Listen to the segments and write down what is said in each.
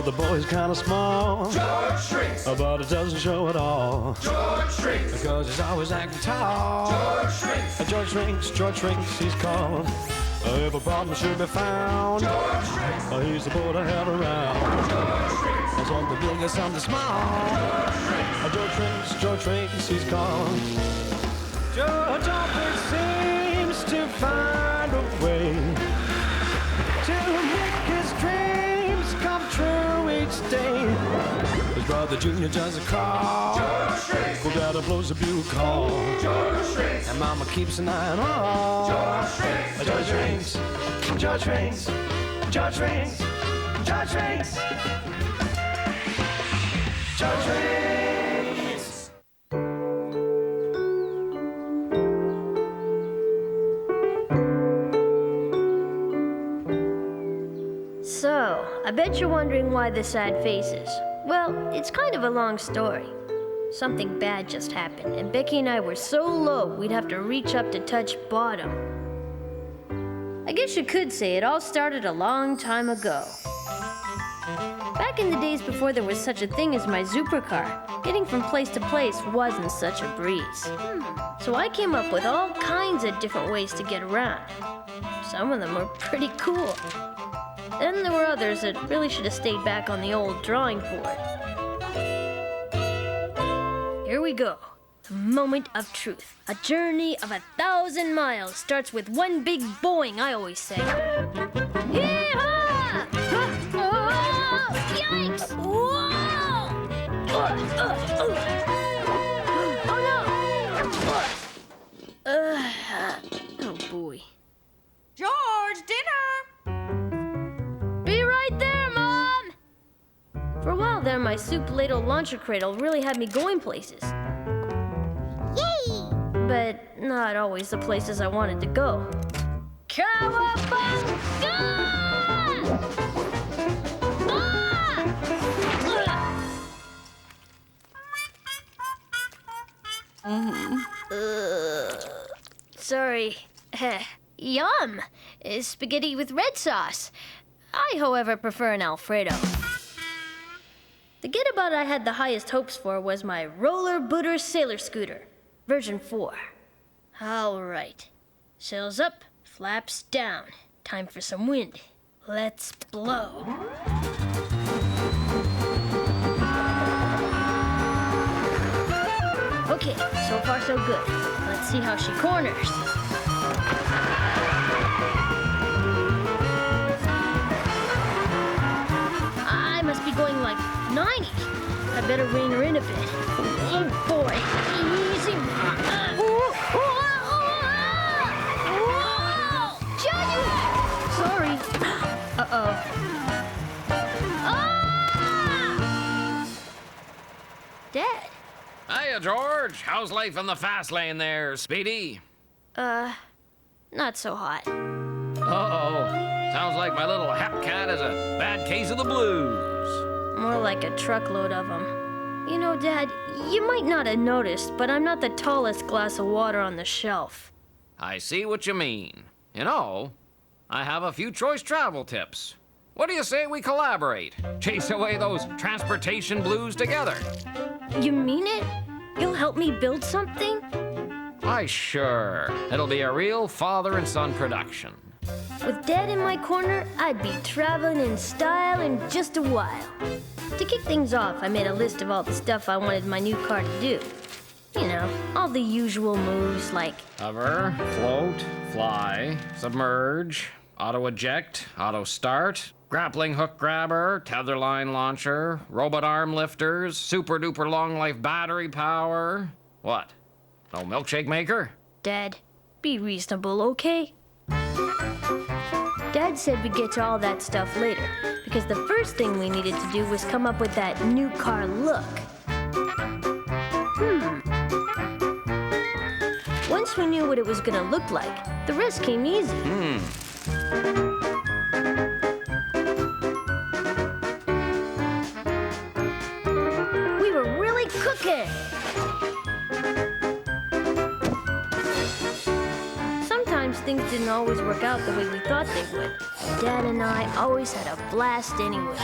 the boy's kind of small. George shrinks. But it doesn't show at all. George shrinks. Because he's always acting tall. George shrinks. George shrinks, he's called. If a problem should be found, George shrinks. He's the boy to have around. George shrinks. Something big or something small. George shrinks, he's called. George always seems to find a way to make his dreams come true each day. His brother Junior does a call. George shrinks. Daddy blows a bugle call. George shrinks. And Mama keeps an eye on all. George shrinks. George shrinks. George shrinks. George shrinks. George shrinks. George shrinks. So, I bet you're wondering why the sad faces. Well, it's kind of a long story. Something bad just happened, and Becky and I were so low we'd have to reach up to touch bottom. I guess you could say it all started a long time ago. Back in the days before there was such a thing as my Zoopercar, getting from place to place wasn't such a breeze. So I came up with all kinds of different ways to get around. Some of them were pretty cool. Then there were others that really should have stayed back on the old drawing board. Here we go. The moment of truth. A journey of 1,000 miles starts with one big boing, I always say. Yee-haw! Oh, yikes! Whoa! Oh, no! Oh, boy. George, dinner! Be right there, Mom! For a while there, my soup ladle launcher cradle really had me going places. Yay! But not always the places I wanted to go. Cowabunga! Sorry. Yum! Spaghetti with red sauce. I, however, prefer an Alfredo. The get-about I had the highest hopes for was my roller booter sailor scooter, version 4. All right. Sails up, flaps down. Time for some wind. Let's blow. Okay, so far so good. Let's see how she corners. I must be going like 90. I better rein her in a bit. Oh boy, easy. Junior! Sorry. Uh-oh. Ah! Dad. Hiya, George. How's life in the fast lane there, Speedy? Not so hot. Uh-oh. Sounds like my little hap cat has a bad case of the blues. More like a truckload of them. You know, Dad, you might not have noticed, but I'm not the tallest glass of water on the shelf. I see what you mean. You know, I have a few choice travel tips. What do you say we collaborate? Chase away those transportation blues together. You mean it? You'll help me build something? Why, sure. It'll be a real father and son production. With Dad in my corner, I'd be traveling in style in just a while. To kick things off, I made a list of all the stuff I wanted my new car to do. You know, all the usual moves like Hover, float, fly, submerge, auto-eject, auto-start, grappling hook grabber, tether line launcher, robot arm lifters, super-duper long-life battery power. What? No milkshake maker? Dad, be reasonable, okay? Dad said we'd get to all that stuff later, because the first thing we needed to do was come up with that new car look. Once we knew what it was gonna look like, the rest came easy. We were really cooking! Sometimes things didn't always work out the way we thought they would. Dad and I always had a blast anyway.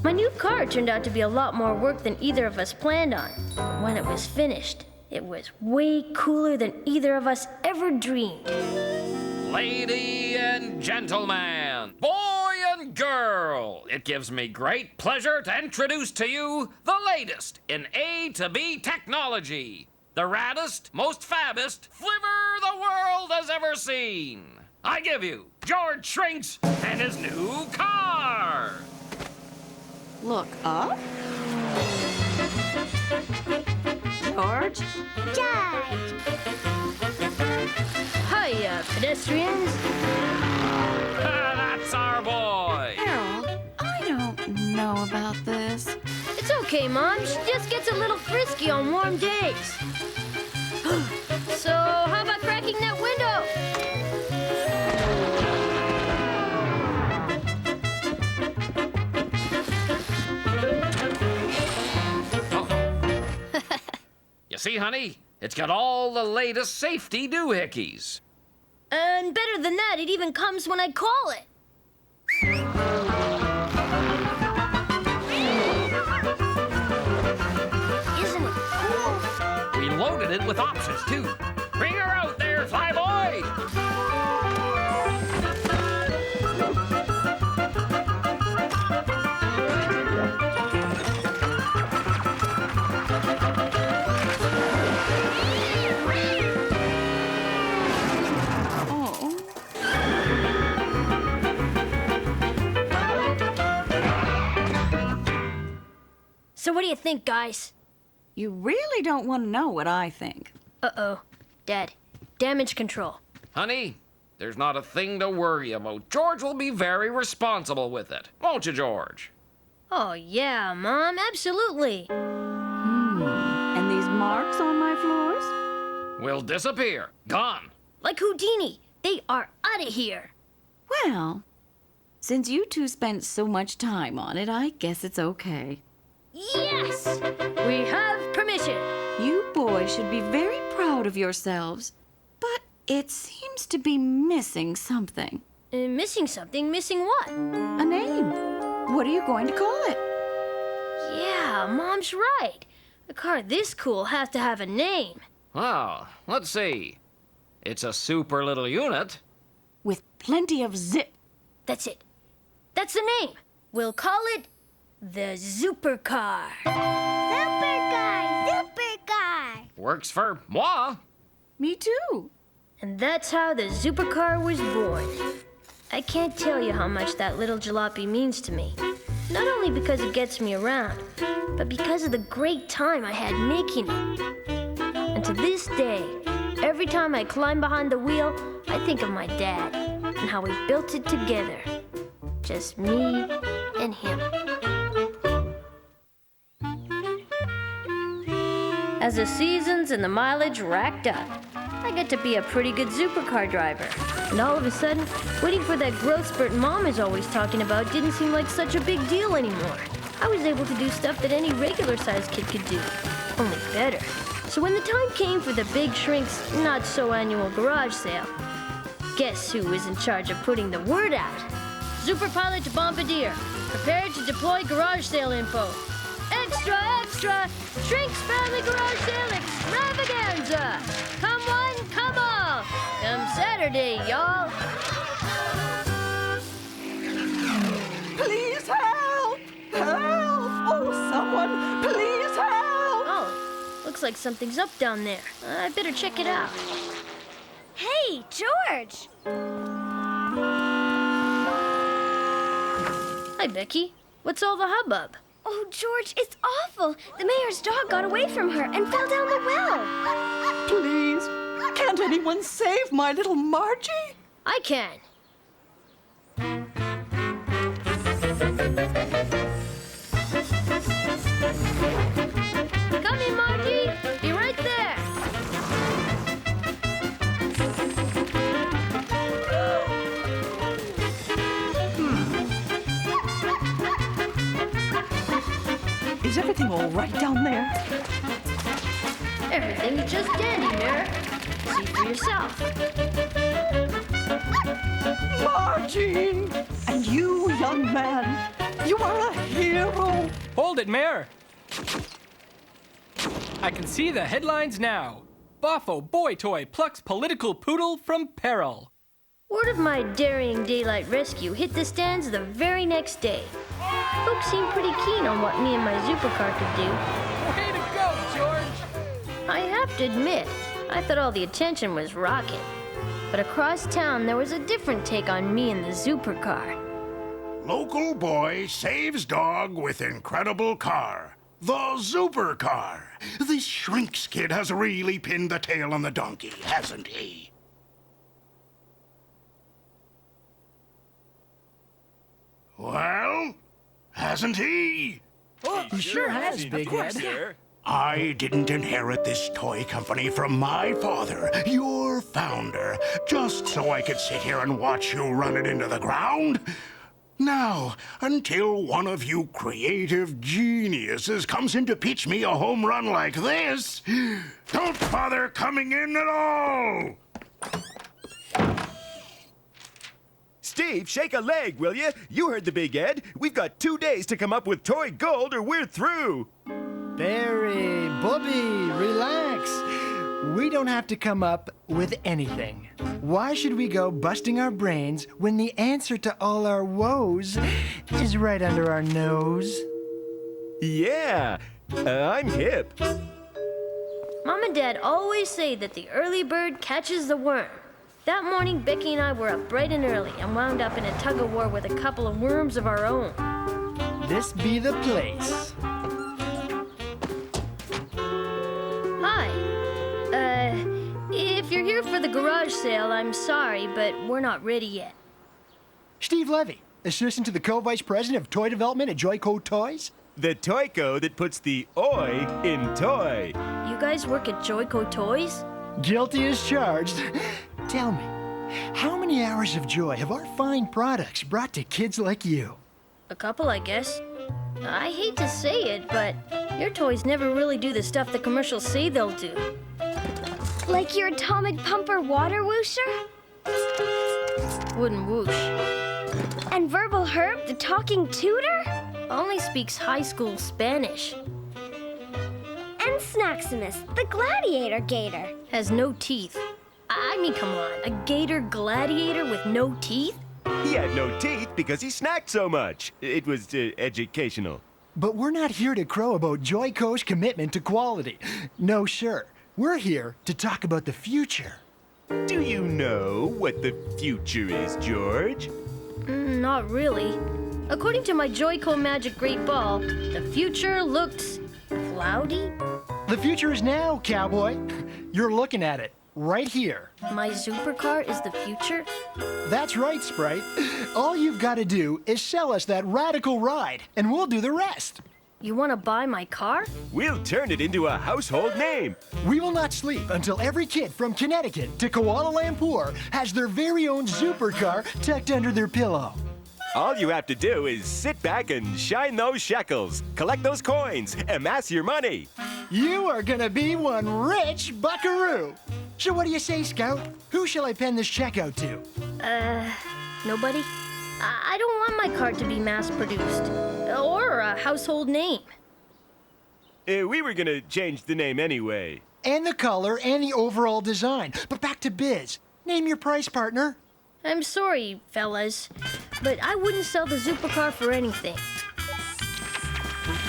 My new car turned out to be a lot more work than either of us planned on. But when it was finished, it was way cooler than either of us ever dreamed. Lady and gentlemen, boy and girl, it gives me great pleasure to introduce to you the latest in A to B technology. The raddest, most fabbest flivver the world has ever seen. I give you George Shrinks and his new car. Look up. George? Hiya, pedestrians. That's our boy. Harold, I don't know about this. It's okay, Mom. She just gets a little frisky on warm days. So, how about cracking that window? You see, honey, it's got all the latest safety doohickeys. And better than that, it even comes when I call it. Isn't it cool? We loaded it with options, too. Bring her out there, flyboy! Oh. So what do you think, guys? You really don't want to know what I think. Uh-oh. Dad, damage control. Honey, there's not a thing to worry about. George will be very responsible with it. Won't you, George? Oh, yeah, Mom, absolutely. And these marks on my floors? Will disappear. Gone. Like Houdini, they are out of here. Well, since you two spent so much time on it, I guess it's okay. Yes! We have permission. You boys should be very proud of yourselves. But it seems to be missing something. Missing something? Missing what? A name. What are you going to call it? Yeah, Mom's right. A car this cool has to have a name. Well, let's see. It's a super little unit. With plenty of zip. That's it. That's the name. We'll call it the Zoopercar. Zoopercar! Works for moi. Me too. And that's how the Zoopercar was born. I can't tell you how much that little jalopy means to me. Not only because it gets me around, but because of the great time I had making it. And to this day, every time I climb behind the wheel, I think of my dad and how we built it together. Just me and him. As the seasons and the mileage racked up, I got to be a pretty good Zoopercar driver. And all of a sudden, waiting for that growth spurt Mom is always talking about didn't seem like such a big deal anymore. I was able to do stuff that any regular-sized kid could do, only better. So when the time came for the Big Shrink's not-so-annual garage sale, guess who was in charge of putting the word out? Super Pilot to Bombardier, prepared to deploy garage sale info. Extra, extra! Shrink's Family Garage Sale Extravaganza! Come one, come all! Come Saturday, y'all! Please help! Help! Oh, someone, please help! Oh, looks like something's up down there. I better check it out. Hey, George! Hi, Becky. What's all the hubbub? Oh, George, it's awful. The mayor's dog got away from her and fell down the well. Please, can't anyone save my little Margie? I can. Coming, Margie. Be right there. Is everything all right down there? Everything's just dandy, Mayor. See for yourself. Margie! And you, young man, You are a hero! Hold it, Mayor! I can see the headlines now. Boffo boy toy plucks political poodle from peril. Word of my daring daylight rescue hit the stands the very next day. Folks seemed pretty keen on what me and my Zoopercar could do. Way to go, George! I have to admit, I thought all the attention was rocking. But across town, there was a different take on me and the Zoopercar. Local boy saves dog with incredible car. The Zoopercar. This Shrinks kid has really pinned the tail on the donkey, hasn't he? Well, hasn't he? He sure has, Big Ed. I didn't inherit this toy company from my father, your founder, just so I could sit here and watch you run it into the ground. Now, until one of you creative geniuses comes in to pitch me a home run like this, don't bother coming in at all! Steve, shake a leg, will you? You heard the Big Ed. We've got 2 days to come up with toy gold or we're through. Barry, Bubby, relax. We don't have to come up with anything. Why should we go busting our brains when the answer to all our woes is right under our nose? Yeah, I'm hip. Mom and Dad always say that the early bird catches the worm. That morning, Becky and I were up bright and early and wound up in a tug-of-war with a couple of worms of our own. This be the place. Hi. If you're here for the garage sale, I'm sorry, but we're not ready yet. Steve Levy, assistant to the co-vice president of toy development at Joyco Toys. The Toyco that puts the oi in toy. You guys work at Joyco Toys? Guilty as charged. Tell me, how many hours of joy have our fine products brought to kids like you? A couple, I guess. I hate to say it, but your toys never really do the stuff the commercials say they'll do. Like your atomic pumper water whoosher? Wooden whoosh. And Verbal Herb, the talking tutor? Only speaks high school Spanish. And Snaximus, the gladiator gator. Has no teeth. I mean, come on, a gator gladiator with no teeth? He had no teeth because he snacked so much. It was educational. But we're not here to crow about Joyco's commitment to quality. No, sir. We're here to talk about the future. Do you know what the future is, George? Not really. According to my Joyco Magic Great Ball, the future looks cloudy. The future is now, cowboy. You're looking at it right here. My Zoopercar is the future? That's right, Sprite. All you've got to do is sell us that radical ride, and we'll do the rest. You want to buy my car? We'll turn it into a household name. We will not sleep until every kid from Connecticut to Kuala Lumpur has their very own Zoopercar tucked under their pillow. All you have to do is sit back and shine those shekels, collect those coins, amass your money. You are gonna be one rich buckaroo. So what do you say, Scout? Who shall I pen this check out to? Nobody? I don't want my car to be mass-produced. Or a household name. We were gonna change the name anyway. And the color and the overall design. But back to biz. Name your price, partner. I'm sorry, fellas, but I wouldn't sell the Zoopercar for anything.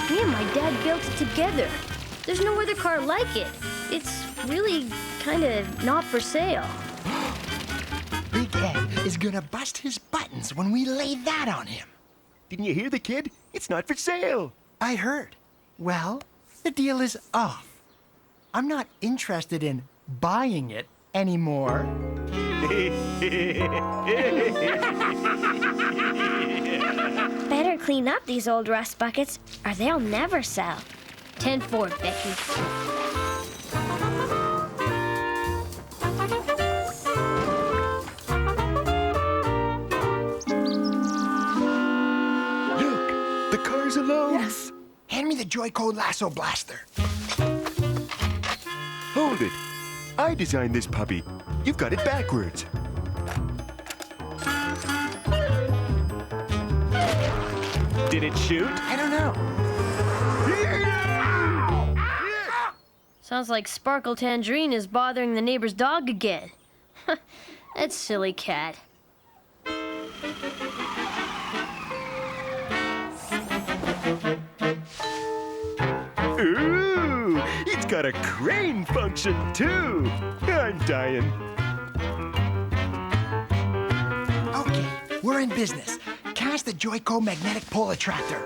Me and my dad built it together. There's no other car like it. It's really kind of not for sale. Big Ed is gonna bust his buttons when we lay that on him. Didn't you hear the kid? It's not for sale. I heard. Well, the deal is off. I'm not interested in buying it anymore. Better clean up these old rust buckets, or they'll never sell. 10-4, Becky. Look, the car's alone. Yes. Hand me the Joyco Lasso Blaster. Hold it. I designed this puppy. You've got it backwards. Did it shoot? I don't know. Sounds like Sparkle Tangerine is bothering the neighbor's dog again. That silly cat. Ooh, it's got a crane function too. I'm dying. Okay, we're in business. Cast the Joyco magnetic pole attractor.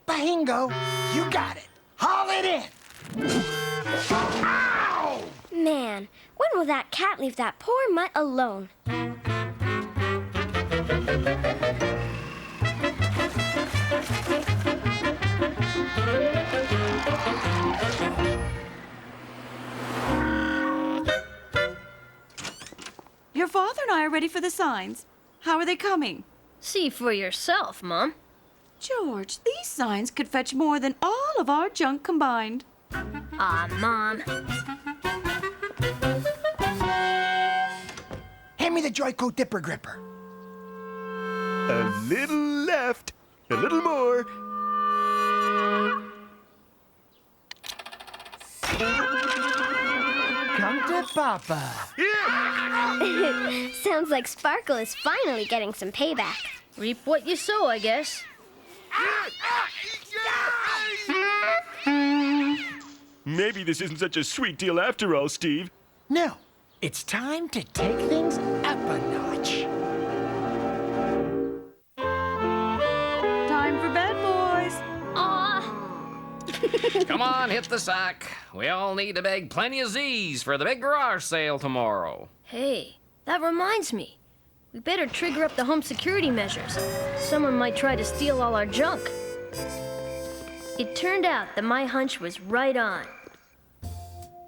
Bingo! You got it. Haul it in. Ow! Man, when will that cat leave that poor mutt alone? Your father and I are ready for the signs. How are they coming? See for yourself, Mom. George, these signs could fetch more than all of our junk combined. Aw, Mom. Hand me the Joyco Dipper Gripper. A little left. A little more. Come to Papa. Sounds like Sparkle is finally getting some payback. Reap what you sow, I guess. Maybe this isn't such a sweet deal after all, Steve. No, it's time to take things up a notch. Time for bed, boys. Aw. Come on, hit the sack. We all need to bag plenty of Z's for the big garage sale tomorrow. Hey, that reminds me. We better trigger up the home security measures. Someone might try to steal all our junk. It turned out that my hunch was right on.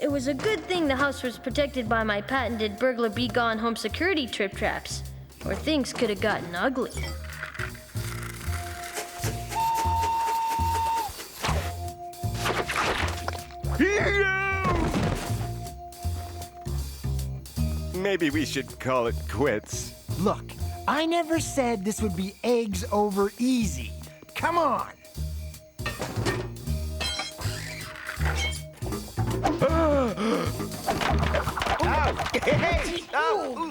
It was a good thing the house was protected by my patented burglar be gone home security trip traps, or things could have gotten ugly. Maybe we should call it quits. Look, I never said this would be eggs over easy. Come on. Hey! Ow!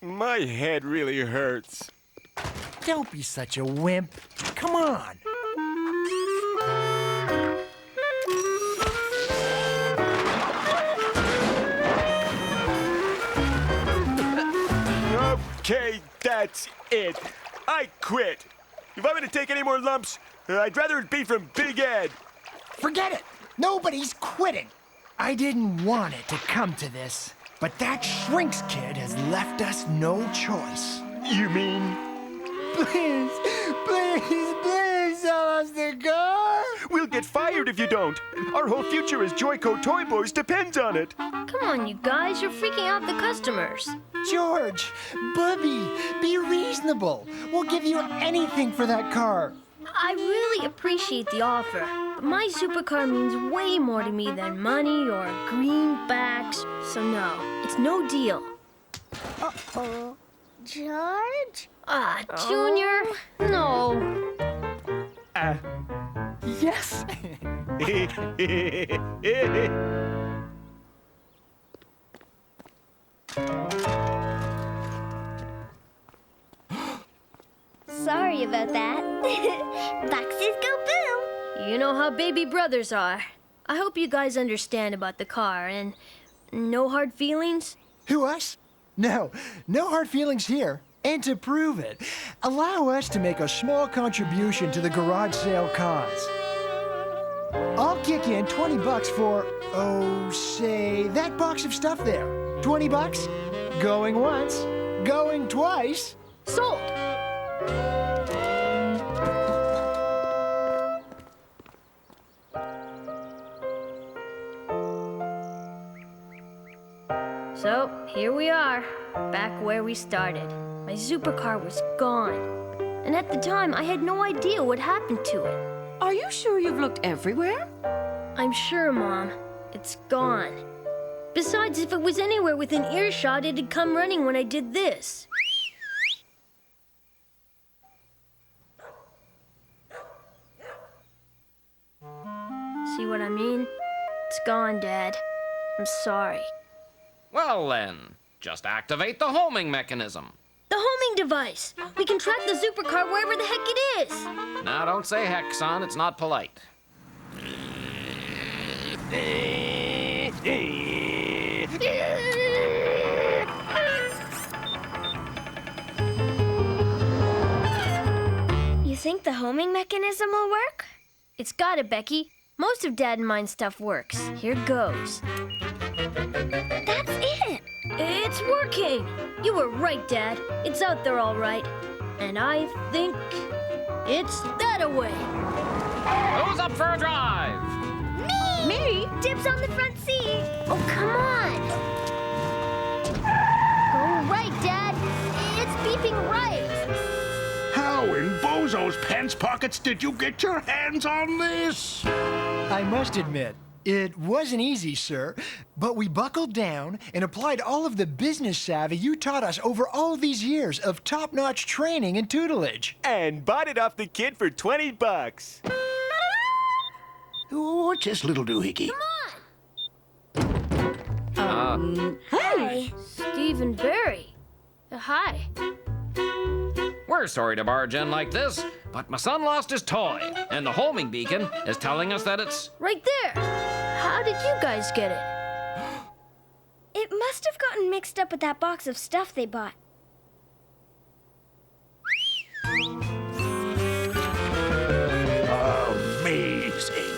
My head really hurts. Don't be such a wimp. Come on. Okay, that's it. I quit. If I'm gonna take any more lumps, I'd rather it be from Big Ed. Forget it. Nobody's quitting. I didn't want it to come to this, but that Shrinks kid has left us no choice. You mean? Please, please, please sell us the car. We'll get fired if you don't. Our whole future as Joyco Toy Boys depends on it. Come on, you guys, you're freaking out the customers. George, Bubby, be reasonable. We'll give you anything for that car. I really appreciate the offer, but my supercar means way more to me than money or greenbacks, so no, it's no deal. Uh-oh. George? Ah, Junior, no. Yes. Sorry about that. Boxes go boom. You know how baby brothers are. I hope you guys understand about the car, and no hard feelings? Who, us? No, no hard feelings here. And to prove it, allow us to make a small contribution to the garage sale cause. I'll kick in $20 for, oh, say, that box of stuff there. $20? Going once, going twice. Sold! So, here we are, back where we started. My Zoopercar was gone. And at the time, I had no idea what happened to it. Are you sure you've looked everywhere? I'm sure, Mom. It's gone. Besides, if it was anywhere within earshot, it'd come running when I did this. See what I mean? It's gone, Dad. I'm sorry. Well then, just activate the homing mechanism. The homing device! We can track the Zoopercar wherever the heck it is! Now don't say heck, son. It's not polite. You think the homing mechanism will work? It's got it, Becky. Most of Dad and mine's stuff works. Here goes. That's it! It's working! You were right, Dad. It's out there all right. And I think it's that away. Who's up for a drive? Me? Dibs on the front seat. Oh, come on. Go right, Dad. It's beeping right. How in Bozo's pants pockets did you get your hands on this? I must admit, it wasn't easy, sir, but we buckled down and applied all of the business savvy you taught us over all these years of top-notch training and tutelage. And bought it off the kid for $20. What's this little doohickey? Hey! Stephen Barry. Hi. We're sorry to barge in like this, but my son lost his toy, and the homing beacon is telling us that it's... Right there. How did you guys get it? It must have gotten mixed up with that box of stuff they bought. Amazing.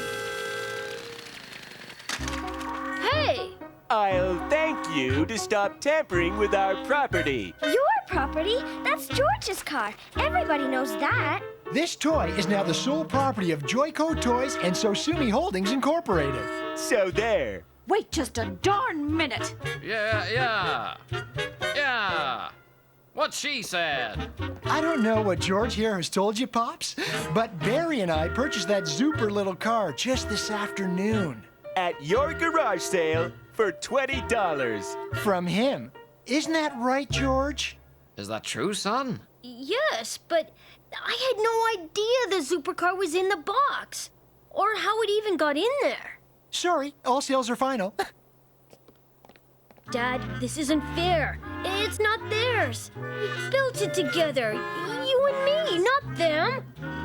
Hey! I'll thank you to stop tampering with our property. Your property? That's George's car. Everybody knows that. This toy is now the sole property of Joyco Toys and Sosumi Holdings Incorporated. So there. Wait just a darn minute. Yeah. What she said. I don't know what George here has told you, Pops, but Barry and I purchased that Zooper little car just this afternoon. At your garage sale for $20. From him. Isn't that right, George? Is that true, son? Yes, but I had no idea the Zoopercar was in the box. Or how it even got in there. Sorry, all sales are final. Dad, this isn't fair. It's not theirs. We built it together. You and me, not them.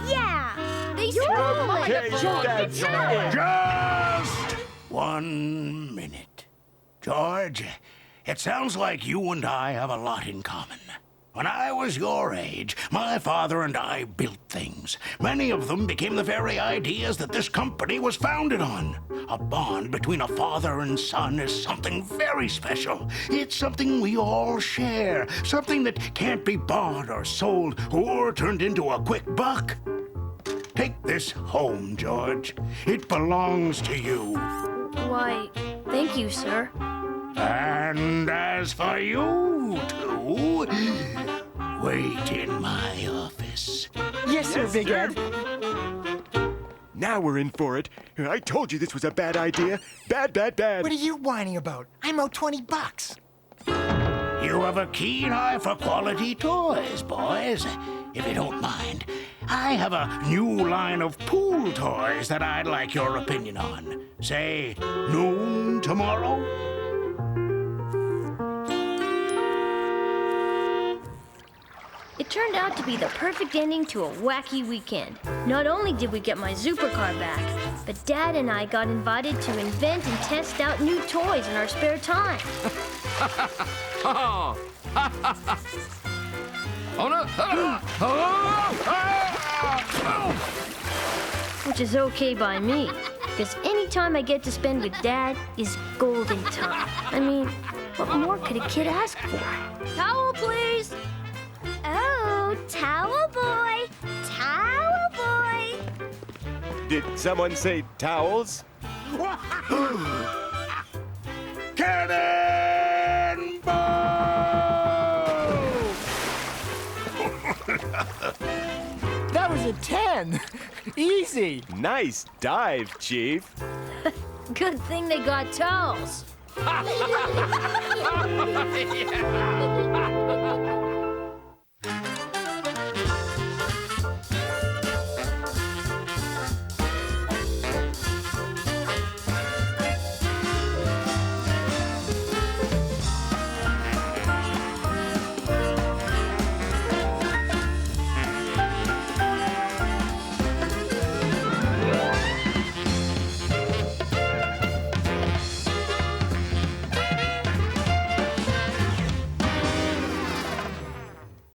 Yeah. They stole it. Take that, George. Just 1 minute. George, it sounds like you and I have a lot in common. When I was your age, my father and I built things. Many of them became the very ideas that this company was founded on. A bond between a father and son is something very special. It's something we all share, something that can't be bought or sold or turned into a quick buck. Take this home, George. It belongs to you. Why, thank you, sir. And as for you two, wait in my office. Yes, sir, Big Ed. Now we're in for it. I told you this was a bad idea. Bad. What are you whining about? I'm out $20. You have a keen eye for quality toys, boys. If you don't mind, I have a new line of pool toys that I'd like your opinion on. Say, noon tomorrow? It turned out to be the perfect ending to a wacky weekend. Not only did we get my Zoopercar back, but Dad and I got invited to invent and test out new toys in our spare time. Oh no! Which is okay by me, because any time I get to spend with Dad is golden time. I mean, what more could a kid ask for? Towel, please! Oh, towel boy! Towel boy! Did someone say towels? Cannonball! That was a 10. Easy. Nice dive, Chief. Good thing they got towels. Yeah.